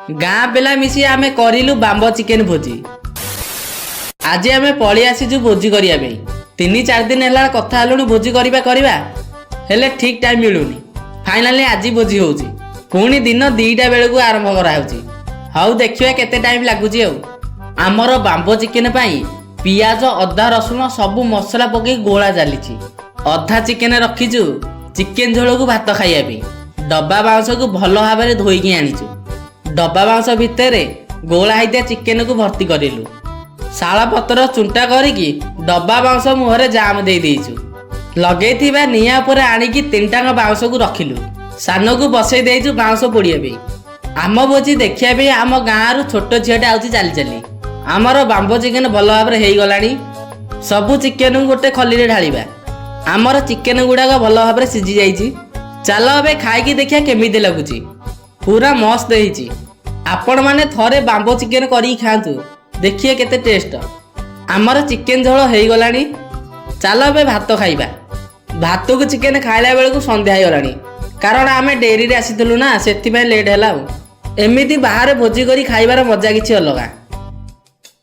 गाँ पिला मिसी आमे करिलु बाम्बो चिकेन भोजी। आज आमे पळी आसीजु भोजी करिया पे। 3-4 दिन हैला कथा हलुनी भोजी करिबा हेले ठीक टाइम मिलुनी। फाइनली आज भोजी होउची। पुणी दिन 2टा बेलकु आरंभ करा होउची। हाउ देखिबा केते टाइम लागुची औ। आमर बाम्बो चिकेन पई पियाज अदा रसुण सब मसला पके गोळा जालीची। अधा चिकेन रखीजु चिकेन झोल को भात खाइया पे। डब्बा बाउंस को भल भाबरे धोईकी आनीचु। डब्बा बाउंस भितर गोला हाइदिया चिकेन को भर्ती करिलु। शाला पतर चुंटा करिकी डब्बा बाउंस मुहरे जाम दे देइचु। लगेइथिबा निया ऊपर आनिकी 3टाक बाउंस को रखिलु। सान को बसई देइचु बाउंस पोड़िया पे। आम भोजी देखिया पे आम गाँव रु छोट झीटा आउची चाली चाली। आमर बाम्बो चिकेन भल भाबरे हेई गलानी। सबु चिकेन गोटे खली रे ढालिबा। आमर चिकेन गुड़ाक भल भाबरे सिझी जाइची। चलो अबे खाइकी देखिया केमिति लगुची। पूरा मस्त देइची। आपण माने थरे बाम्बो चिकेन करी खांतु देखिए केते टेस्ट। आमर चिकेन झोल हेई गलानी। चलो अबे भात खाइबा। भात को चिकेन खाइला बेलकु संध्या हो गलानी। कारण आमे डेरी रे आसीथलु ना सेति लेट हैला। एमिति बाहर भोजी करी खाइबार मजा किछि अलगा।